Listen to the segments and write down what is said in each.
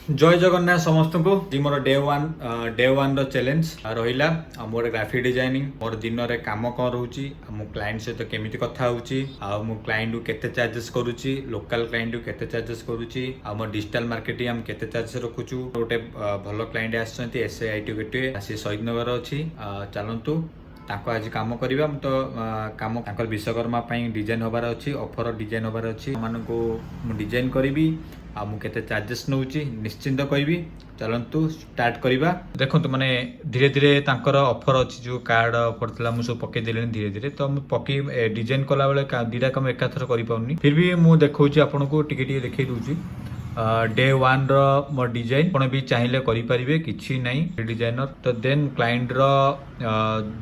जय जगन्नाथ समस्त को मोर डे वन चैलेंज रहा मोर ग्राफिक डिजाइनिंग मोर दिन में कम कौन रोचे मो क्लाइंट सहित केमी कथा हो क्लाइंट को केते चार्जेस करुच्ची लोकल क्लाइंट को केते चार्जेस करुच्ची मो डिजिटल मार्केटिंग हम केते चार्जेस रखुचु गोटे भल क्लाइंट आसछन्ती SAIT गोटे सी शहीद नगर अच्छी चलतु ताको आज काम करवा तो काम विश्वकर्मा डिजाइन होबार अच्छी ऑफर डिजाइन होबार अच्छी मानक डिजाइन करी आ मु केते चार्जेस नउची निश्चिंत कहबी चलंतु स्टार्ट करवा देखो तो माने धीरे धीरे तांकर ऑफर अच्छी जो कार्ड ऑफर थला मु सब पके देले धीरे धीरे तो मु पके डिजाइन कला बेले दीटा कम एकाथर करि पाउनी फिर भी मु देखौची आपन को टिके टिके देखै दूची डे वन रो डिजाइन आपण भी चाहिए करें कि नहीं डिजाइनर तो देन क्लाइंट रो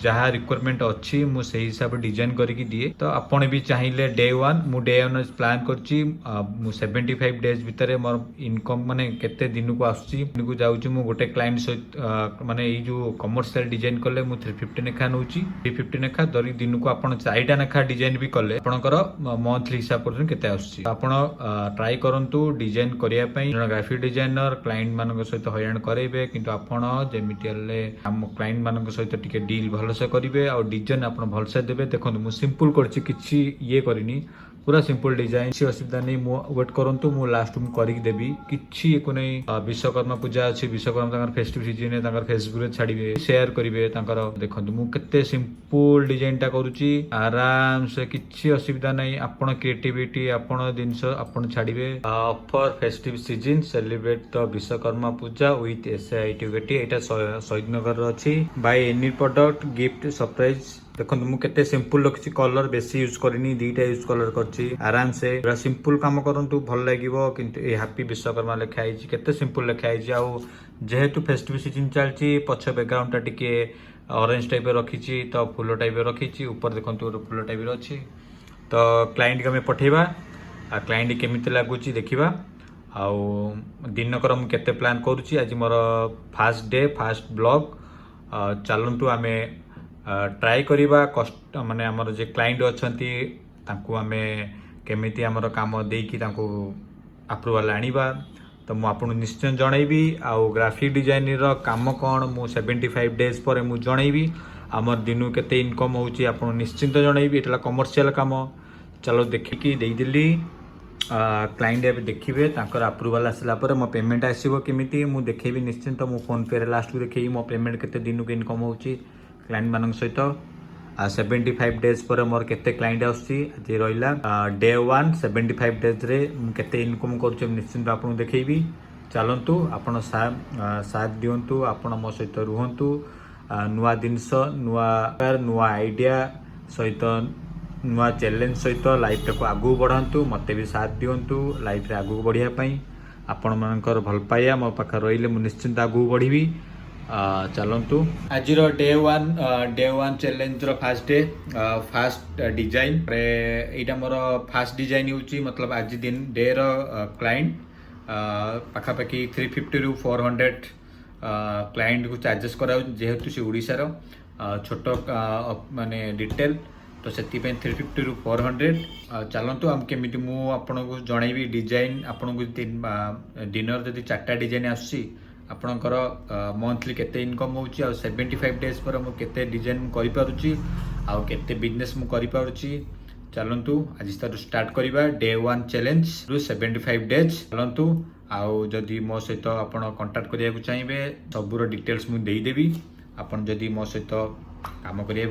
जहाँ रिक्वायरमेंट अच्छी मु से हिसाब से डिजाइन करके दिए तो आपण भी चाहिए डे वन प्लान करची 75 डेज भितर मोर इनकम माने केते दिन को आसुची दिन को जाउची मु गोटे क्लाइंट सहित माने ये जो कमर्शियल डिजाइन कले मु 350 नेखा नउची 350 नेखा दरी दिन को आपण 4टा नेखा डिजाइन भी कले आपनकर मंथली हिसाब कर केते आसुची आपण ट्राई करंतु डिजाइन ग्राफिक डिजाइनर क्लाइंट मान सहित हईराण करेंगे किंतु आपण जमीती क्लाइंट मान सहित टिके डील भलसे करेंगे और डिजाइन आप भलसे देवे देखो मुझे सिंपल करछि ये करनी पूरा सिंपल डिजाइन किसी असुविधा नहीं वेट करंतु मु लास्ट में करके देवी किछि एको नहीं विश्वकर्मा पूजा अच्छी विश्वकर्मा फेस्टिव सीजन है फेसबुक रे छाड़िबे शेयर करेंगे देखो मु केते सिंपल डिजाइन टा करूची आराम से किछि असुविधा नहीं आपण क्रिएटिविटी आपण जिनस आपण छाड़िबे offer festive season celebrate the Vishwakarma Puja with SAIT गेटी एटा शहीद नगर अच्छी buy any product gift surprise देखो मुझे सिंपल रखी कलर बेसी यूज करनी दीटा यूज कलर कर आराम से पूरा सिंपल काम करंतु भल लगिवो किंतु ए हैप्पी विश्वकर्मा लिखाई केते सिंपल लिखाई आउ जेहेतु फेस्टिवल सीजन चलती पछ बैकग्राउंड टा टिके ऑरेंज टाइप रखी तो फूल टाइप रखी ऊपर देखो फूल टाइप अच्छी तो क्लाइंट को पठेबा आ क्लाइंट केमिति लागुची देखिबा आउ दिनकर मु केते प्लान करूची आज मोर फास्ट डे फास्ट ब्लॉग चलंतु आमे ट्राई करिबा कष्ट माने हमर जे क्लाइंट अछंती तांको आमे केमिति हमर काम देकी तांको अप्रूवल आनिबा तो मु आपन निश्चय जनैबी आउ ग्राफिक डिजाइन रो काम कोन मु 75 डेज पर मु जनैबी हमर दिनु केते इनकम होउची आपन निश्चिंत जनैबी एटला कमर्शियल काम चलो देखिकी दे दिली क्लाइंट एबे देखिबे तांकर अप्रूवल आसला पर मो पेमेंट आसीबो केमिति मु देखेबी निश्चिंत मु फोन पे रे लास्ट देखिबी मो पेमेंट केते दिनु के इनकम होउची क्लाइंट मानक सहित 75 डेज पर मोर केते क्लाइंट आसी जे रहिला डे वन 75 डेज रे मु केते इनकम करूची निश्चिंत आपन देखेबी चलंतु आपन साथ दियंतु आपन मो सहित रुहंतु नुआ जिनस नुआ आइडिया सहित नुआ चैलेंज सहित लाइफ टाक आगू बढ़ातु मत भी साथ दिंतु लाइफ रे आगू बढ़िया आपण मानकर भल पाइया मो पाखा रहिले मु निश्चिंत आगू बढ़ी चलतु आज day one challenge fast day fast design यहाँ मोर फास्ट डिजाइन होची मतलब आज दिन डे रो क्लाइंट पाखापाखि 350 रु 400 क्लाइंट को चार्जेस करा जेहेतु से ओडिशार छोट माने डिटेल तो से 350 रु 400 चलतु हम केमी मु आपन को जनइबी डिजाइन आपन को डिनर जदि 4टा डिजाइन आसी आपणकर मंथली केते इनकम होउची आ 75 डेज पर मु केते डिजाइन करि पारुची आ केते बिजनेस मु करि पारुची चलंतु आज स्टार्ट करिबा डे वन चैलेंज रु 75 डेज चलंतु आ जदि मो सहित आपण कांटेक्ट करिया को चाहिबे सबुर डिटेल्स मु देई देबी आपण जदि मो सहित काम करिया